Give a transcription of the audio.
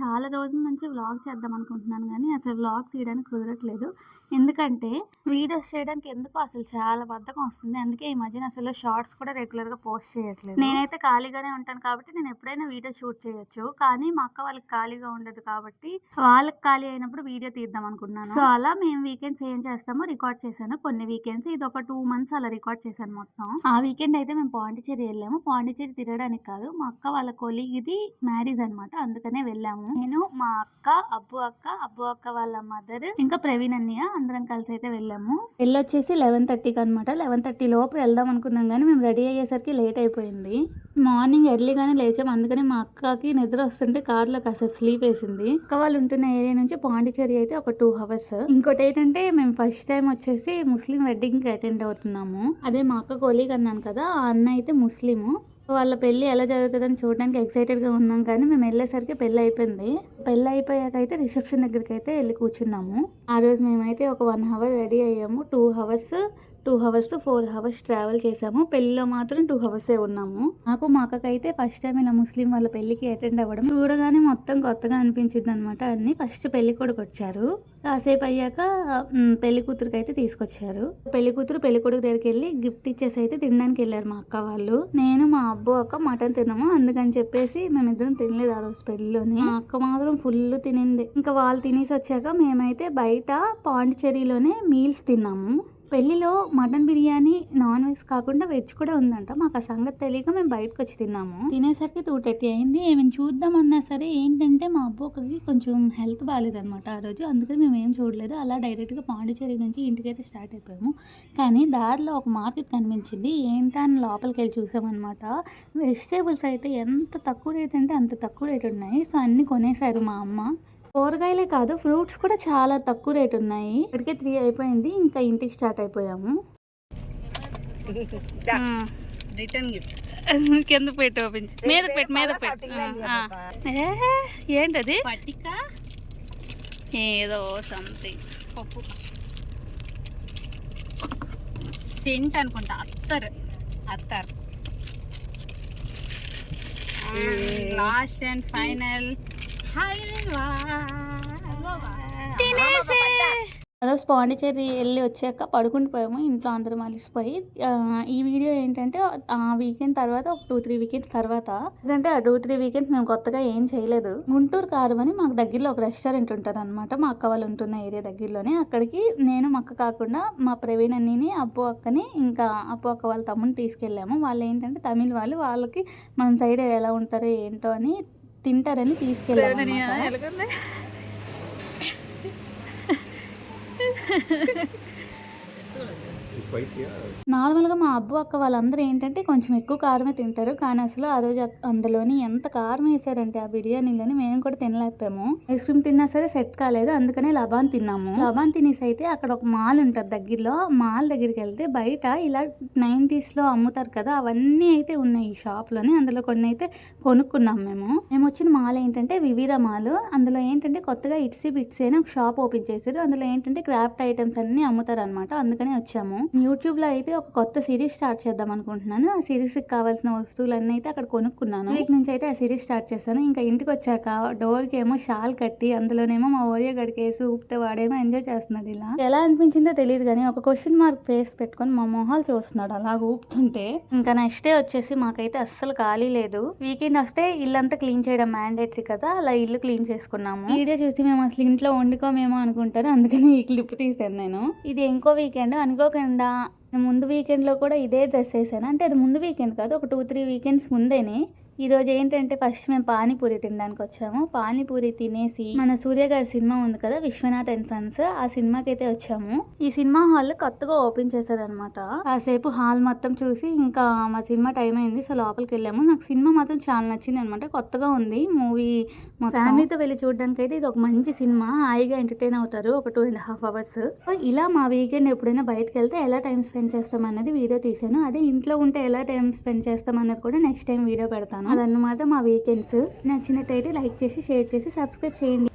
చాలా రోజుల నుంచి వ్లాగ్ చేద్దాం అనుకుంటున్నాను గానీ, అసలు వ్లాగ్ తీయడానికి కుదరట్లేదు. ఎందుకంటే, వీడియోస్ చేయడానికి ఎందుకో అసలు చాలా బద్ధకం వస్తుంది. అందుకే ఈ మధ్యన అసలు షార్ట్స్ కూడా రెగ్యులర్‌గా పోస్ట్ చేయట్లేదు. నేనైతే ఖాళీగానే ఉంటాను కాబట్టి, నేను ఎప్పుడైనా వీడియో షూట్ చేయొచ్చు. కానీ మా అక్క వాళ్ళకి ఖాళీగా ఉండదు కాబట్టి, వాళ్ళకి ఖాళీ అయినప్పుడు వీడియో తీద్దాం అనుకున్నాను. సో, అలా మేము వీకెండ్స్ ఏం చేస్తామో రికార్డ్ చేశాను. కొన్ని వీకెండ్స్ ఇదొక 2 మంత్స్ అలా రికార్డ్ చేశాను మొత్తం. ఆ వీకెండ్ అయితే మేము పాండిచ్చేరి వెళ్ళాము. పాండిచ్చేరి తిరగడానికి కాదు, మా అక్క వాళ్ళ కొలీగ్‌ది మ్యారేజ్ అనమాట. అందుకనే వెళ్ళాము. నేను, మా అక్క, అబ్బు అక్క వాళ్ళ మదర్, ఇంకా ప్రవీణ్ అన్నయ్య అందరం కలిసి అయితే వెళ్ళాము. వెళ్ళొచ్చేసి 11:30కి అనమాట. 11:30 లోపు వెళ్దాం అనుకున్నాం కానీ మేము రెడీ అయ్యేసరికి లేట్ అయిపోయింది. మార్నింగ్ ఎర్లీగానే లేచాము. అందుకని మా అక్కకి నిద్ర వస్తుంటే కార్లో కాసేపు స్లీప్ వేసింది. అక్క వాళ్ళు ఉంటున్న ఏరియా నుంచి పాండిచ్చేరి అయితే ఒక 2 hours. ఇంకోటి ఏంటంటే మేము ఫస్ట్ టైం వచ్చేసి ముస్లిం వెడ్డింగ్ కి అటెండ్ అవుతున్నాము. అదే మా అక్క కొలీగ్ అన్నాను కదా, ఆ అన్న అయితే ముస్లిము. వాళ్ళ పెళ్ళి ఎలా జరుగుతుందని చూడడానికి ఎక్సైటెడ్గా ఉన్నాం కానీ మేము వెళ్ళేసరికి పెళ్ళి అయిపోయింది. పెళ్ళి అయిపోయాక అయితే రిసెప్షన్ దగ్గరికి అయితే వెళ్ళి కూర్చున్నాము. ఆ రోజు మేమైతే ఒక 1 hour రెడీ అయ్యాము. 2 hours 4 hours ట్రావెల్ చేసాము. పెళ్లిలో మాత్రం 2 hours ఉన్నాము. నాకు మా అక్కకైతే ఫస్ట్ టైం ఇలా ముస్లిం వాళ్ళ పెళ్లికి అటెండ్ అవ్వడం చూడగానే మొత్తం కొత్తగా అనిపించింది అనమాట. అన్ని ఫస్ట్ పెళ్లి కొడుకు వచ్చారు. కాసేపు అయ్యాక పెళ్లి కూతురికి అయితే తీసుకొచ్చారు. పెళ్లి కూతురు పెళ్లి కొడుకు దగ్గరికి వెళ్ళి గిఫ్ట్ ఇచ్చేసి అయితే తినడానికి వెళ్ళారు మా అక్క వాళ్ళు. నేను మా అబ్బు అక్క మటన్ తిన్నాము. అందుకని చెప్పేసి మేమిద్దరం తినలేదు ఆ రోజు పెళ్లిలోని. మా అక్క మాత్రం ఫుల్ తినింది. ఇంకా వాళ్ళు తినేసి వచ్చాక మేమైతే బయట పాండిచ్చేరిలోనే మీల్స్ తిన్నాము. పెళ్లిలో మటన్ బిర్యానీ నాన్ వెజ్ కాకుండా వెజ్ కూడా ఉందంట. మాకు ఆ సంగతి తెలియక మేము బయటకు వచ్చి తిన్నాము. తినేసరికి 2:30 అయింది. ఏమైనా చూద్దామన్నా సరే ఏంటంటే మా అబ్బోకి కొంచెం హెల్త్ బాగాలేదనమాట ఆ రోజు. అందుకని మేము ఏం చూడలేదు. అలా డైరెక్ట్గా పాండిచ్చేరి నుంచి ఇంటికైతే స్టార్ట్ అయిపోయాము. కానీ దారిలో ఒక మార్కెట్ కనిపించింది. ఏంటని లోపలికి వెళ్ళి చూసామన్నమాట. వెజిటేబుల్స్ అయితే ఎంత తక్కువ రేట్ అంటే అంత తక్కువ రేట్ ఉన్నాయి. సో అన్నీ కొనేసారు మా అమ్మ. కూరగాయలే కాదు, ఫ్రూట్స్ కూడా చాలా తక్కువ రేట్ ఉన్నాయి. ఇప్పటికే 3 అయిపోయింది. ఇంకా ఇంటికి స్టార్ట్ అయిపోయాము. రిటర్న్ గిఫ్ట్ కింద పెట్టి ఓపెన్ మీద పెట్టి ఏంటది? పట్టిక ఏదో సంథింగ్ పప్పు సెంట్ అనుకుంటా. అత్తర్ లాస్ట్ అండ్ ఫైనల్ అలా పాండిచ్చేరి వెళ్ళి వచ్చాక పడుకుంటూ పోయాము. ఇంట్లో అందరం అలిసిపోయి. ఈ వీడియో ఏంటంటే ఆ వీకెండ్ తర్వాత ఒక 2-3 వీకెండ్స్ తర్వాత. ఎందుకంటే ఆ 2-3 వీకెండ్స్ మేము కొత్తగా ఏం చేయలేదు. గుంటూరు కారం అని మాకు దగ్గరలో ఒక రెస్టారెంట్ ఉంటుంది అనమాట. మా అక్క వాళ్ళు ఉంటున్న ఏరియా దగ్గరలోనే. అక్కడికి నేను మా అక్క కాకుండా మా ప్రవీణ్ అన్నిని, అబ్బు అక్కని, ఇంకా అబ్బు అక్క వాళ్ళ తమ్ముని తీసుకెళ్ళాము. వాళ్ళు ఏంటంటే తమిళ వాళ్ళు. వాళ్ళకి మన సైడ్ ఎలా ఉంటారో ఏంటో అని తింటారని తీసుకెళ్ళాము. నార్మల్గా మా అబ్బు అక్క వాళ్ళందరూ ఏంటంటే కొంచెం ఎక్కువ కారమే తింటారు. కానీ అసలు ఆ రోజు అందులోని ఎంత కారం వేసారంటే ఆ బిర్యానీలోని మేము కూడా తినలేకపోయాము. ఐస్ క్రీమ్ తిన్నా సరే సెట్ కాలేదు. అందుకనే లబాన్ తిన్నాము. లబాన్ తినేసి అయితే అక్కడ ఒక మాల్ ఉంటుంది దగ్గరలో. మాల్ దగ్గరికి వెళ్తే బయట ఇలా 90s లో అమ్ముతారు కదా, అవన్నీ అయితే ఉన్నాయి ఈ షాప్ లోని. అందులో కొన్ని అయితే కొనుక్కున్నాం మేము వచ్చిన మాల్ ఏంటంటే వివీరా మాల్. అందులో ఏంటంటే కొత్తగా ఇట్సీ బిట్సీ అని ఒక షాప్ ఓపెన్ చేశారు. అందులో ఏంటంటే క్రాఫ్ట్ ఐటమ్స్ అన్ని అమ్ముతారు అనమాట. అందుకనే వచ్చాము. యూట్యూబ్ లో అయితే ఒక కొత్త సిరీస్ స్టార్ట్ చేద్దాం అనుకుంటున్నాను. ఆ సిరీస్ కి కావాల్సిన వస్తువులన్నీ అయితే అక్కడ కొనుక్కున్నాను. వీక్ నుంచి అయితే ఆ సిరీస్ స్టార్ట్ చేశాను. ఇంకా ఇంటికి వచ్చాక డోర్ కి ఏమో షాల్ కట్టి అందులోనేమో మా ఓరియో గడికేసి ఊపితే వాడేమో ఎంజాయ్ చేస్తున్నాడు. ఇలా ఎలా అనిపించిందో తెలియదు కానీ ఒక క్వశ్చన్ మార్క్ ఫేస్ పెట్టుకొని మా మొహాలు చూస్తున్నాడు అలా ఊపుతుంటే. ఇంకా నెక్స్ట్ డే వచ్చేసి మాకైతే అస్సలు ఖాళీ లేదు. వీకెండ్ వస్తే ఇల్లంతా క్లీన్ చేయడం మ్యాండేటరీ కదా, అలా ఇల్లు క్లీన్ చేసుకున్నాము. వీడియో చూసి మేము అసలు ఇంట్లో వండుకోమేమో అనుకుంటారు. అందుకని ఈ క్లిప్ తీసాను నేను. ఇది ఇంకో వీకెండ్ అనుకోకుండా. ముందు వీకెండ్లో కూడా ఇదే డ్రెస్ వేసాను. అంటే అది ముందు వీకెండ్ కాదు, ఒక 2-3 వీకెండ్స్ ముందేనే. ఈరోజు ఏంటంటే ఫస్ట్ మేము పానీపూరి తినడానికి వచ్చాము. పానీపూరి తినేసి మన సూర్య గారి సినిమా ఉంది కదా, విశ్వనాథ్ అండ్ సన్స్, ఆ సినిమాకి అయితే వచ్చాము. ఈ సినిమా హాల్ కొత్తగా ఓపెన్ చేశారనమాట. కాసేపు హాల్ మొత్తం చూసి ఇంకా మా సినిమా టైం అయింది. సో లోపలికి వెళ్ళాము. నాకు సినిమా మాత్రం చాలా నచ్చింది అనమాట. కొత్తగా ఉంది మూవీ. మా ఫ్యామిలీతో వెళ్ళి చూడడానికి అయితే ఇది ఒక మంచి సినిమా. హాయిగా ఎంటర్టైన్ అవుతారు ఒక 2.5 hours. ఇలా మా వీకెండ్ ఎప్పుడైనా బయటకు వెళ్తే ఎలా టైం స్పెండ్ చేస్తాం అన్నది వీడియో తీసాను. అదే ఇంట్లో ఉంటే ఎలా టైం స్పెండ్ చేస్తాం అన్నది కూడా నెక్స్ట్ టైం వీడియో పెడతాను. అదన్నమాట మా వీకెండ్స్. నచ్చినట్టయితే లైక్ చేసి, షేర్ చేసి, సబ్స్క్రైబ్ చేయండి.